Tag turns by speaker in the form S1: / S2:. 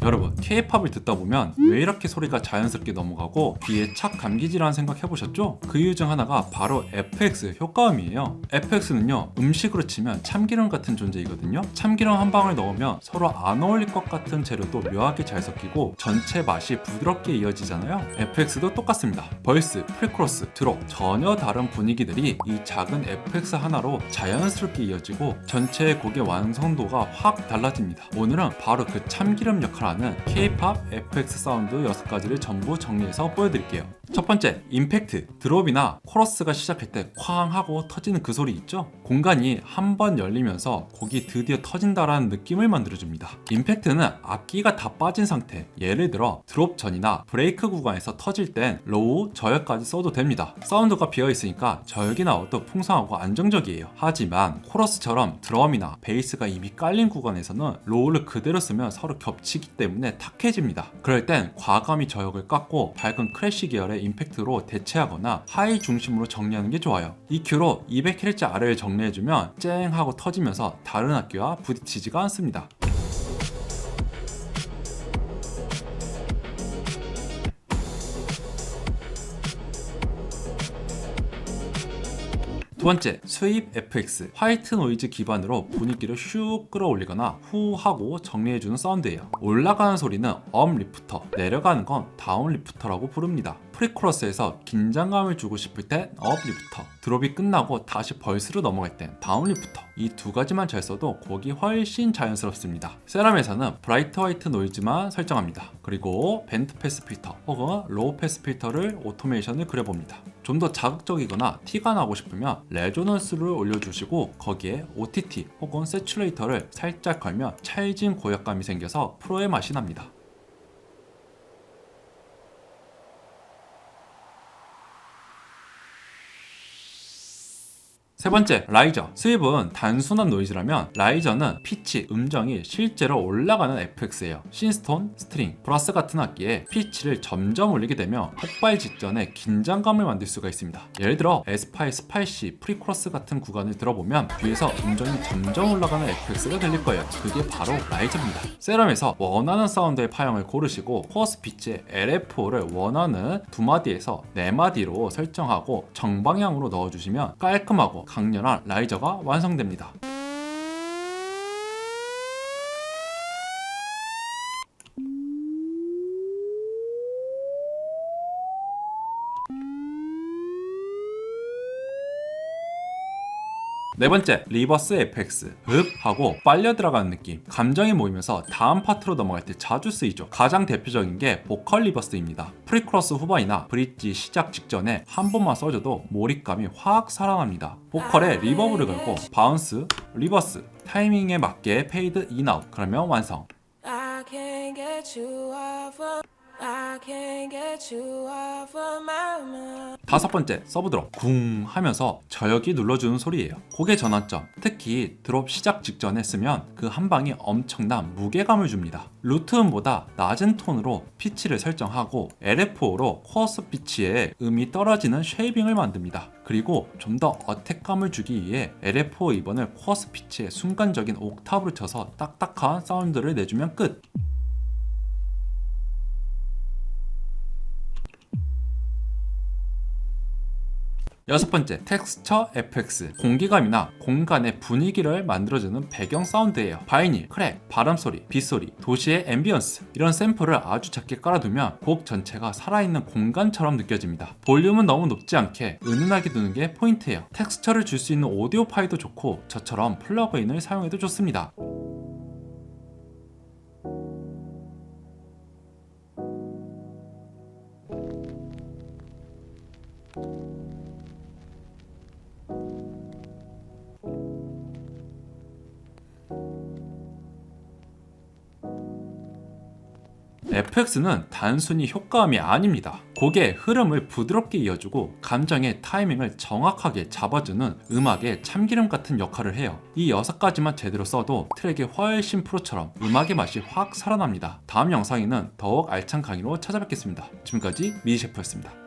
S1: 여러분, K-팝을 듣다 보면 왜 이렇게 소리가 자연스럽게 넘어가고 귀에 착 감기지라는 생각 해보셨죠? 그 이유 중 하나가 바로 FX 효과음이에요. FX는요, 음식으로 치면 참기름 같은 존재이거든요. 참기름 한 방울 넣으면 서로 안 어울릴 것 같은 재료도 묘하게 잘 섞이고 전체 맛이 부드럽게 이어지잖아요. FX도 똑같습니다. 벌스, 프리코러스, 드롭 전혀 다른 분위기들이 이 작은 FX 하나로 자연스럽게 이어지고 전체의 곡의 완성도가 확 달라집니다. 오늘은 바로 그 참기름 역할을 하는 K-팝 FX 사운드 6가지를 전부 정리해서 보여드릴게요. 첫 번째, 임팩트. 드롭이나 코러스가 시작할 때 쾅 하고 터지는 그 소리 있죠? 공간이 한 번 열리면서 곡이 드디어 터진다라는 느낌을 만들어줍니다. 임팩트는 악기가 다 빠진 상태, 예를 들어 드롭 전이나 브레이크 구간에서 터질 땐 로우, 저역까지 써도 됩니다. 사운드가 비어있으니까 저역이 나와도 풍성하고 안정적이에요. 하지만 코러스처럼 드럼이나 베이스가 이미 깔린 구간에서는 로우를 그대로 쓰면 서로 겹치기 때문에 탁해집니다. 그럴 땐 과감히 저역을 깎고 밝은 크래쉬 계열의 임팩트로 대체하거나 하이 중심으로 정리하는 게 좋아요. EQ로 200Hz 아래를 정리해주면 쨍 하고 터지면서 다른 악기와 부딪히지가 않습니다. 두 번째, 스윕 FX. 화이트 노이즈 기반으로 분위기를 슉 끌어올리거나 후 하고 정리해주는 사운드예요. 올라가는 소리는 업 리프터, 내려가는 건 다운 리프터라고 부릅니다. 프리코러스에서 긴장감을 주고 싶을 땐 업 리프터, 드롭이 끝나고 다시 벌스로 넘어갈 땐 다운 리프터. 이 두 가지만 잘 써도 곡이 훨씬 자연스럽습니다. 세럼에서는 브라이트 화이트 노이즈만 설정합니다. 그리고 밴드 패스 필터 혹은 로우 패스 필터를 오토메이션을 그려봅니다. 좀 더 자극적이거나 티가 나고 싶으면 레조넌스를 올려주시고 거기에 OTT 혹은 세츄레이터를 살짝 걸면 찰진 고역감이 생겨서 프로의 맛이 납니다. 세 번째, 라이저. 스윕은 단순한 노이즈라면 라이저는 피치, 음정이 실제로 올라가는 FX예요. 신스톤, 스트링, 브라스 같은 악기에 피치를 점점 올리게 되면 폭발 직전에 긴장감을 만들 수가 있습니다. 예를 들어 에스파의 스파이시, 프리코러스 같은 구간을 들어보면 뒤에서 음정이 점점 올라가는 FX가 들릴 거예요. 그게 바로 라이저입니다. 세럼에서 원하는 사운드의 파형을 고르시고 코어스 피치의 LFO를 원하는 2마디에서 4마디로 설정하고 정방향으로 넣어주시면 깔끔하고 강렬한 라이저가 완성됩니다. 네 번째, 리버스 FX. 흡 하고 빨려 들어가는 느낌. 감정이 모이면서 다음 파트로 넘어갈 때 자주 쓰이죠. 가장 대표적인 게 보컬 리버스입니다. 프리코러스 후반이나 브릿지 시작 직전에 한 번만 써줘도 몰입감이 확 살아납니다. 보컬에 리버브를 걸고 바운스, 리버스, 타이밍에 맞게 페이드 인 아웃. 그러면 완성. 다섯 번째, 서브 드롭. 궁 하면서 저역이 눌러주는 소리예요. 곡의 전환점, 특히 드롭 시작 직전에 쓰면 그 한 방이 엄청난 무게감을 줍니다. 루트음보다 낮은 톤으로 피치를 설정하고 LFO로 코어스 피치에 음이 떨어지는 쉐이빙을 만듭니다. 그리고 좀 더 어택감을 주기 위해 LFO 2번을 코어스 피치에 순간적인 옥타브를 쳐서 딱딱한 사운드를 내주면 끝! 여섯 번째, 텍스처 FX. 공기감이나 공간의 분위기를 만들어주는 배경 사운드예요. 바이닐, 크랙, 바람소리, 빗소리, 도시의 앰비언스, 이런 샘플을 아주 작게 깔아두면 곡 전체가 살아있는 공간처럼 느껴집니다. 볼륨은 너무 높지 않게 은은하게 두는 게 포인트예요. 텍스처를 줄 수 있는 오디오 파일도 좋고 저처럼 플러그인을 사용해도 좋습니다. FX는 단순히 효과음이 아닙니다. 곡의 흐름을 부드럽게 이어주고 감정의 타이밍을 정확하게 잡아주는 음악의 참기름 같은 역할을 해요. 이 6가지만 제대로 써도 트랙이 훨씬 프로처럼 음악의 맛이 확 살아납니다. 다음 영상에는 더욱 알찬 강의로 찾아뵙겠습니다. 지금까지 미디셰프였습니다.